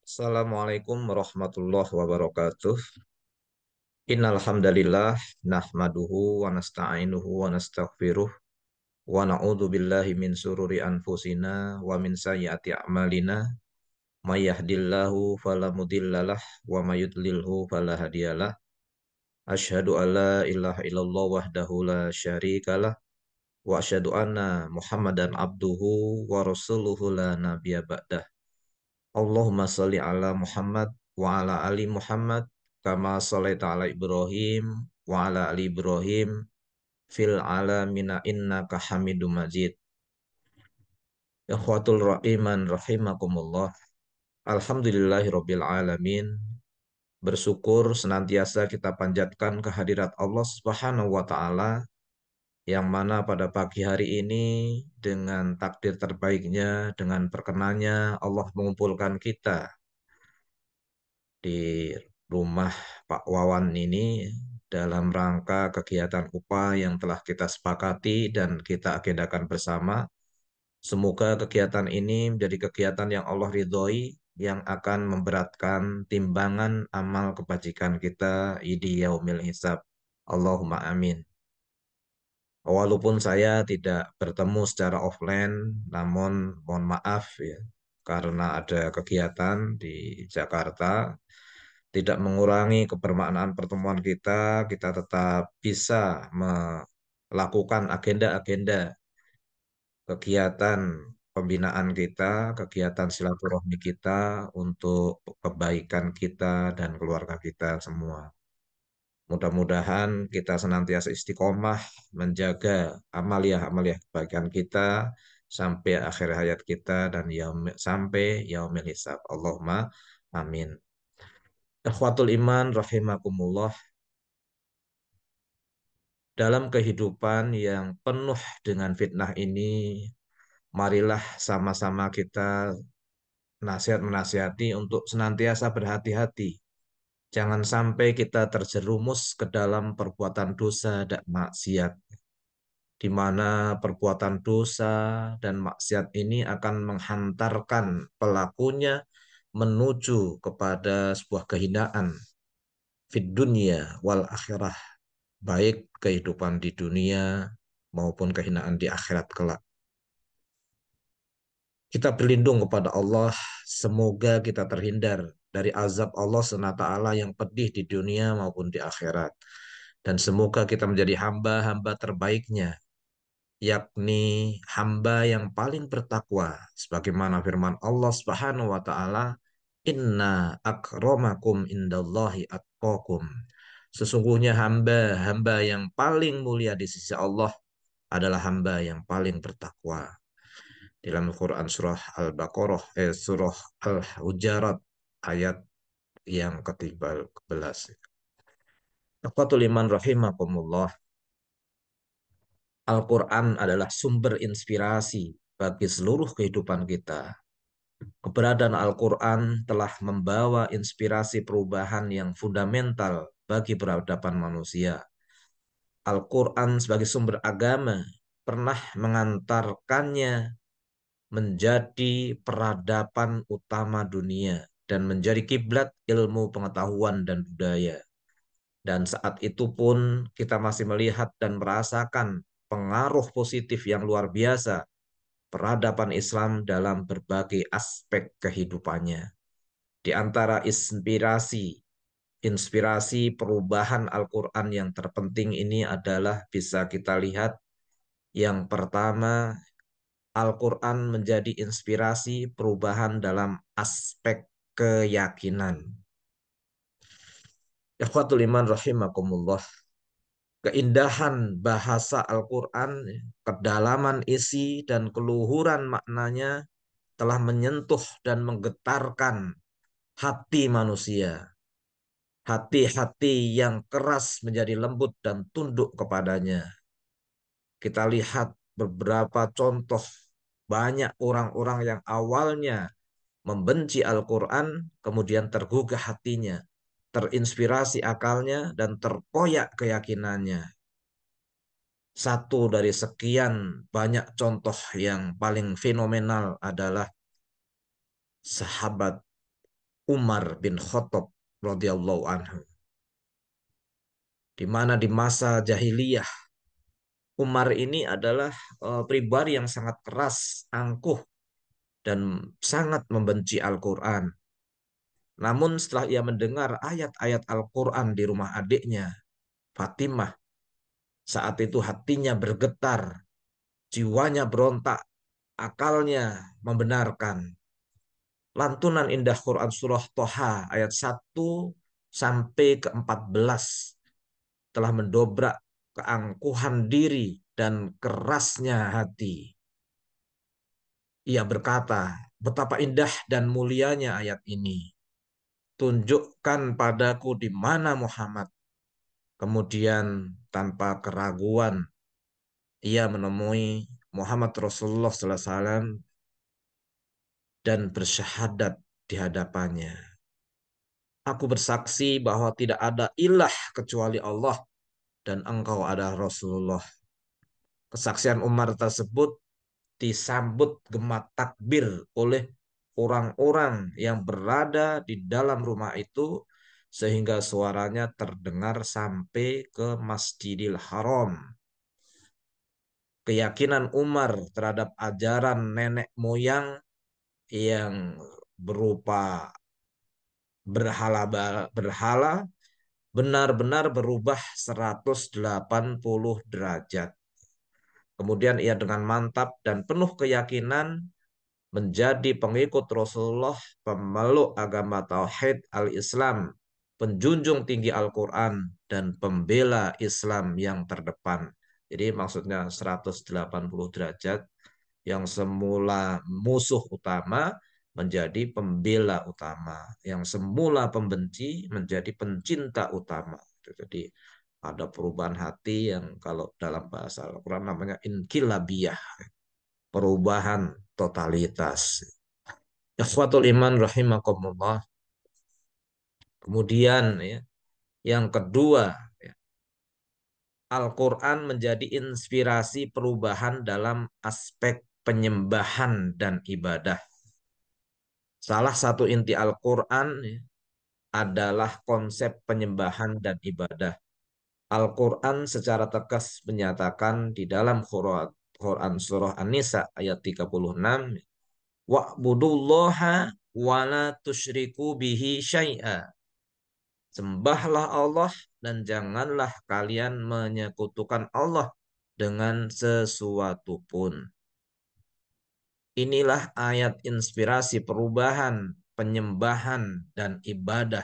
Assalamualaikum warahmatullahi wabarakatuh. Innal hamdalillah nahmaduhu wa nasta'inuhu wa nastaghfiruh wa na'udzu billahi min sururi anfusina wa min sayyiati a'malina. May yahdihillahu fala mudhillalah wa may yudlilhu fala hadiyalah. Asyhadu an la ilaha illallah wahdahu la syarikalah wa asyhadu anna Muhammadan abduhu wa rasuluhu la nabiyya ba'dah. Allahumma sholli ala Muhammad wa ala ali Muhammad kama sholaita ala Ibrahim wa ala ali Ibrahim fil alamina innaka Hamidum Majid. Ikhwatul rahiman rahimakumullah. Alhamdulillahirabbil alamin. Bersyukur senantiasa kita panjatkan kehadirat Allah Subhanahu wa taala yang mana pada pagi hari ini dengan takdir terbaiknya, dengan perkenannya Allah mengumpulkan kita di rumah Pak Wawan ini dalam rangka kegiatan upah yang telah kita sepakati dan kita agendakan bersama. Semoga kegiatan ini menjadi kegiatan yang Allah ridhoi, yang akan memberatkan timbangan amal kebajikan kita di yaumil hisab. Allahumma amin. Walaupun saya tidak bertemu secara offline, namun mohon maaf ya, karena ada kegiatan di Jakarta, tidak mengurangi kebermaknaan pertemuan kita, kita tetap bisa melakukan agenda-agenda kegiatan pembinaan kita, kegiatan silaturahmi kita untuk kebaikan kita dan keluarga kita semua. Mudah-mudahan kita senantiasa istiqomah menjaga amaliah-amaliah kebaikan kita sampai akhir hayat kita dan sampai yaumil hisab. Allahumma amin. Ikhwatul iman rahimakumullah. Dalam kehidupan yang penuh dengan fitnah ini, marilah sama-sama kita nasihat-menasihati untuk senantiasa berhati-hati. Jangan sampai kita terjerumus ke dalam perbuatan dosa dan maksiat, di mana perbuatan dosa dan maksiat ini akan menghantarkan pelakunya menuju kepada sebuah kehinaan fid dunya wal akhirah, baik kehidupan di dunia maupun kehinaan di akhirat kelak. Kita berlindung kepada Allah, semoga kita terhindar dari azab Allah SWT yang pedih di dunia maupun di akhirat. Dan semoga kita menjadi hamba-hamba terbaiknya, yakni hamba yang paling bertakwa. Sebagaimana firman Allah Subhanahu wa taala, "Inna akramakum indallahi atqakum." Sesungguhnya hamba-hamba yang paling mulia di sisi Allah adalah hamba yang paling bertakwa. Dalam Al-Quran surah Al-Baqarah, surah Al-Hujarat ayat yang ke-13. Ikhwatul iman rahimakumullah. Al-Quran adalah sumber inspirasi bagi seluruh kehidupan kita. Keberadaan Al-Quran telah membawa inspirasi perubahan yang fundamental bagi peradaban manusia. Al-Quran sebagai sumber agama pernah mengantarkannya menjadi peradaban utama dunia dan menjadi kiblat ilmu pengetahuan dan budaya. Dan saat itu pun kita masih melihat dan merasakan pengaruh positif yang luar biasa peradaban Islam dalam berbagai aspek kehidupannya. Di antara inspirasi perubahan Al-Quran yang terpenting ini adalah bisa kita lihat, yang pertama, Al-Quran menjadi inspirasi perubahan dalam aspek keyakinan. Ikhwatul iman rahimakumullah. Keindahan bahasa Al-Quran, kedalaman isi dan keluhuran maknanya telah menyentuh dan menggetarkan hati manusia. Hati-hati yang keras menjadi lembut dan tunduk kepadanya. Kita lihat beberapa contoh, banyak orang-orang yang awalnya membenci Al-Quran, kemudian tergugah hatinya, terinspirasi akalnya, dan terkoyak keyakinannya. Satu dari sekian banyak contoh yang paling fenomenal adalah sahabat Umar bin Khattab radhiyallahu anhu. Di mana di masa jahiliyah Umar ini adalah pribadi yang sangat keras, angkuh, dan sangat membenci Al-Quran. Namun setelah ia mendengar ayat-ayat Al-Quran di rumah adiknya, Fatimah, saat itu hatinya bergetar, jiwanya berontak, akalnya membenarkan. Lantunan indah Quran surah Toha ayat 1 sampai ke 14 telah mendobrak keangkuhan diri dan kerasnya hati. Ia berkata, betapa indah dan mulianya ayat ini. Tunjukkan padaku di mana Muhammad. Kemudian tanpa keraguan, ia menemui Muhammad Rasulullah SAW dan bersyahadat di hadapannya. Aku bersaksi bahwa tidak ada ilah kecuali Allah dan engkau adalah Rasulullah. Kesaksian Umar tersebut disambut gema takbir oleh orang-orang yang berada di dalam rumah itu sehingga suaranya terdengar sampai ke Masjidil Haram. Keyakinan Umar terhadap ajaran nenek moyang yang berupa berhala benar-benar berubah 180 derajat. Kemudian ia dengan mantap dan penuh keyakinan menjadi pengikut Rasulullah, pemeluk agama Tauhid al-Islam, penjunjung tinggi Al-Quran, dan pembela Islam yang terdepan. Jadi maksudnya 180 derajat, yang semula musuh utama menjadi pembela utama, yang semula pembenci menjadi pencinta utama. Jadi ada perubahan hati yang kalau dalam bahasa Al-Quran namanya inkilabiyah, perubahan totalitas. Ikhwatul iman rahimakumullah. Kemudian ya, yang kedua, ya, Al-Quran menjadi inspirasi perubahan dalam aspek penyembahan dan ibadah. Salah satu inti Al-Quran ya, adalah konsep penyembahan dan ibadah. Al-Quran secara tegas menyatakan di dalam Quran surah An-Nisa ayat 36, wa'budullaha wa la tusyriku bihi syai'a. Sembahlah Allah dan janganlah kalian menyekutukan Allah dengan sesuatu pun. Inilah ayat inspirasi perubahan, penyembahan, dan ibadah.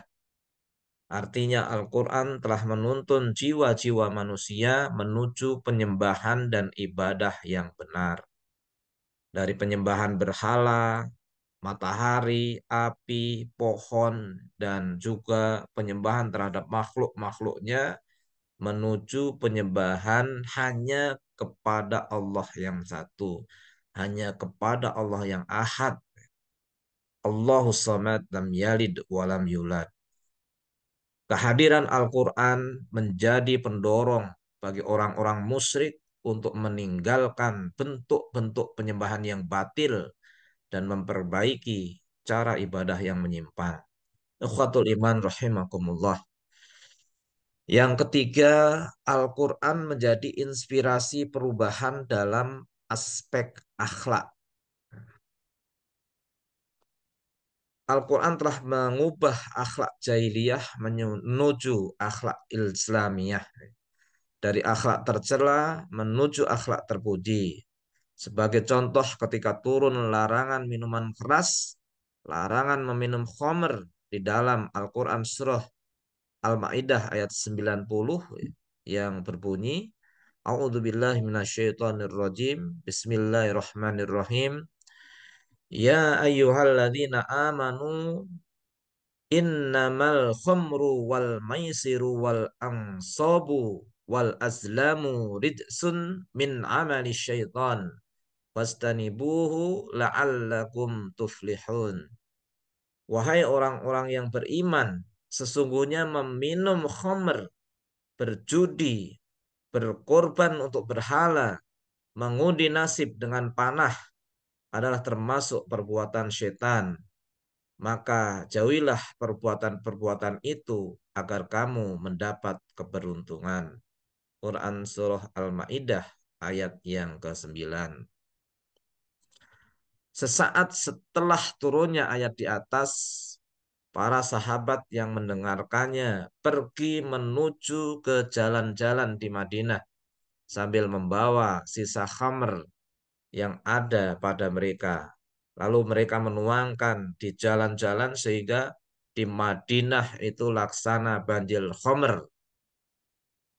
Artinya Al-Quran telah menuntun jiwa-jiwa manusia menuju penyembahan dan ibadah yang benar. Dari penyembahan berhala, matahari, api, pohon, dan juga penyembahan terhadap makhluk-makhluknya menuju penyembahan hanya kepada Allah yang satu, hanya kepada Allah yang ahad. Allahus samad lam yalid walam yulad. Kehadiran Al-Quran menjadi pendorong bagi orang-orang musyrik untuk meninggalkan bentuk-bentuk penyembahan yang batil dan memperbaiki cara ibadah yang menyimpang. Ikhwatul iman rahimakumullah. Yang ketiga, Al-Quran menjadi inspirasi perubahan dalam aspek akhlak. Al-Quran telah mengubah akhlak jahiliyah menuju akhlak Islamiyah. Dari akhlak tercela menuju akhlak terpuji. Sebagai contoh ketika turun larangan minuman keras, larangan meminum khamr di dalam Al-Quran surah Al-Maidah ayat 90 yang berbunyi, A'udzubillahi minasyaitonirrajim. Bismillahirrahmanirrahim. Ya ayyuhalladzina amanu innamal khamru wal maisiru wal ansabu wal azlamu ridsun min amali syaitan wastanibuhu la'allakum tuflihun. Wahai orang-orang yang beriman, sesungguhnya meminum khamr, berjudi, berkorban untuk berhala, mengundi nasib dengan panah adalah termasuk perbuatan syaitan. maka jauhilah perbuatan-perbuatan itu agar kamu mendapat keberuntungan. Quran Surah Al-Ma'idah ayat yang ke-9. Sesaat setelah turunnya ayat di atas, para sahabat yang mendengarkannya pergi menuju ke jalan-jalan di Madinah sambil membawa sisa khamr yang ada pada mereka. Lalu mereka menuangkan di jalan-jalan sehingga di Madinah itu laksana banjir khamr.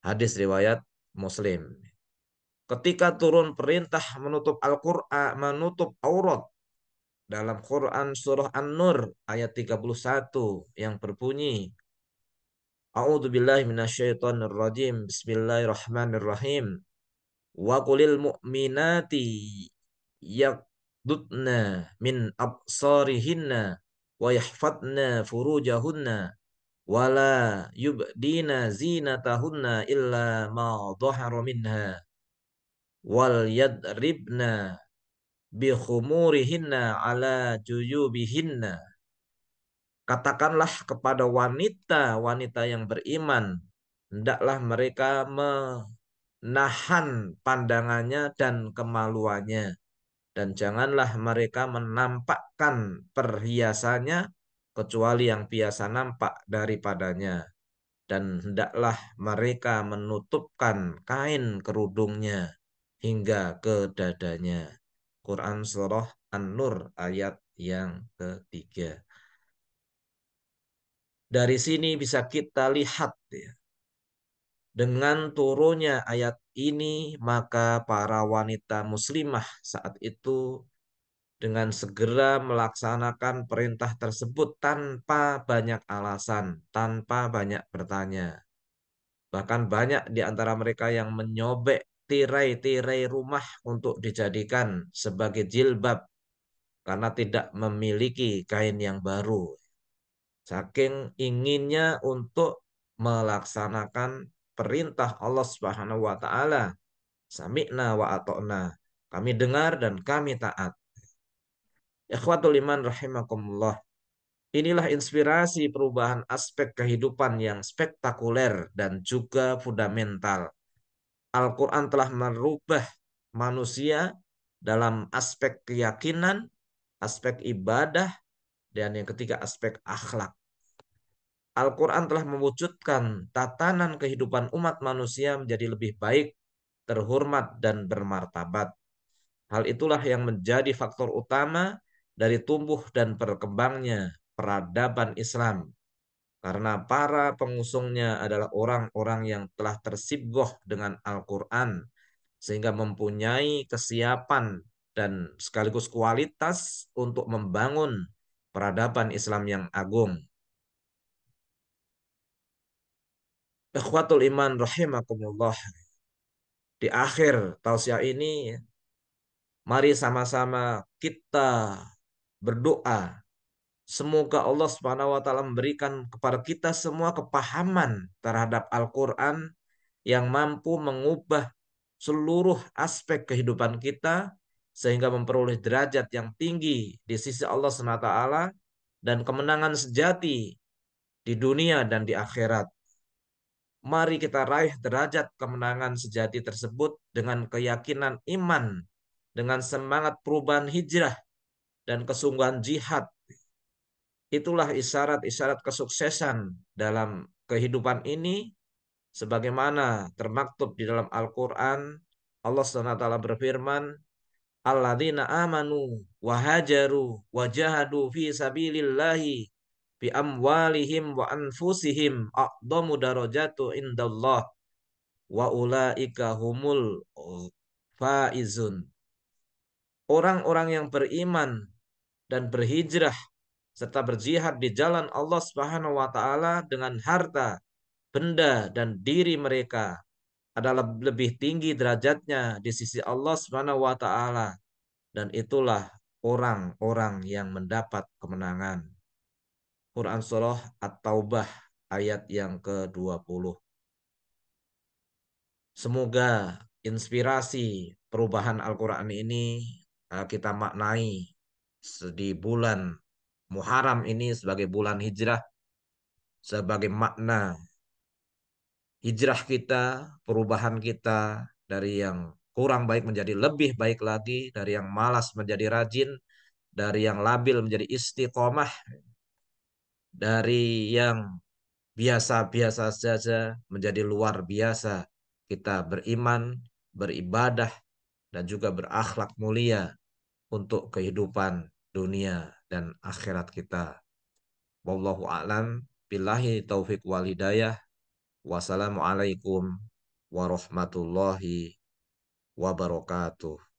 Hadis riwayat Muslim. Ketika turun perintah menutup Al-Qur'an, menutup aurat dalam Quran surah An-Nur ayat 31 yang berbunyi, A'udzu billahi minasyaitonir rajim. Bismillahirrahmanirrahim. Wa qulil mu'minati yaghdudna min absarihinna wa yahfadna furujahunna wa la yubdina zinatahunna illa ma dhahara minha wal yadribna bi khumurihinna ala juyubihinna. Katakanlah kepada wanita-wanita yang beriman, hendaklah mereka menahan pandangannya dan kemaluannya, dan janganlah mereka menampakkan perhiasannya kecuali yang biasa nampak daripadanya, dan hendaklah mereka menutupkan kain kerudungnya hingga ke dadanya. Quran Surah An-Nur ayat yang ketiga. Dari sini bisa kita lihat ya, dengan turunnya ayat ini maka para wanita muslimah saat itu dengan segera melaksanakan perintah tersebut tanpa banyak alasan, tanpa banyak bertanya. Bahkan banyak di antara mereka yang menyobek tirai-tirai rumah untuk dijadikan sebagai jilbab karena tidak memiliki kain yang baru. Saking inginnya untuk melaksanakan perintah Allah Subhanahu wa taala. Sami'na wa ata'na. Kami dengar dan kami taat. Ikhwatul iman rahimakumullah. Inilah inspirasi perubahan aspek kehidupan yang spektakuler dan juga fundamental. Al-Quran telah merubah manusia dalam aspek keyakinan, aspek ibadah, dan yang ketiga aspek akhlak. Al-Quran telah mewujudkan tatanan kehidupan umat manusia menjadi lebih baik, terhormat, dan bermartabat. Hal itulah yang menjadi faktor utama dari tumbuh dan berkembangnya peradaban Islam. Karena para pengusungnya adalah orang-orang yang telah tersibgoh dengan Al-Quran, sehingga mempunyai kesiapan dan sekaligus kualitas untuk membangun peradaban Islam yang agung. Ikhwatul iman rahimakumullah. Di akhir tausiah ini, mari sama-sama kita berdoa. Semoga Allah Subhanahu wa taala memberikan kepada kita semua kepahaman terhadap Al-Qur'an yang mampu mengubah seluruh aspek kehidupan kita sehingga memperoleh derajat yang tinggi di sisi Allah Subhanahu wa taala dan kemenangan sejati di dunia dan di akhirat. Mari kita raih derajat kemenangan sejati tersebut dengan keyakinan iman, dengan semangat perubahan hijrah dan kesungguhan jihad. Itulah isyarat-isyarat kesuksesan dalam kehidupan ini sebagaimana termaktub di dalam Al-Qur'an. Allah SWT berfirman, Alladzina amanu wa hajaru wa jahadu fi sabilillahi bi amwalihim wa anfusihim aqdamu darajatu indallah wa ulaika humul faizun. Orang-orang yang beriman dan berhijrah serta berjihad di jalan Allah Subhanahu wa taala dengan harta, benda dan diri mereka adalah lebih tinggi derajatnya di sisi Allah Subhanahu wa taala, dan itulah orang-orang yang mendapat kemenangan. Quran Surah At-Taubah ayat yang ke-20. Semoga inspirasi perubahan Al-Quran ini kita maknai di bulan Muharram ini sebagai bulan hijrah, sebagai makna hijrah kita, perubahan kita dari yang kurang baik menjadi lebih baik lagi, dari yang malas menjadi rajin, dari yang labil menjadi istiqomah, dari yang biasa-biasa saja menjadi luar biasa. Kita beriman, beribadah, dan juga berakhlak mulia untuk kehidupan dunia dan akhirat kita. Wallahu a'lam. Billahi taufik wal hidayah. Wassalamualaikum warahmatullahi wabarakatuh.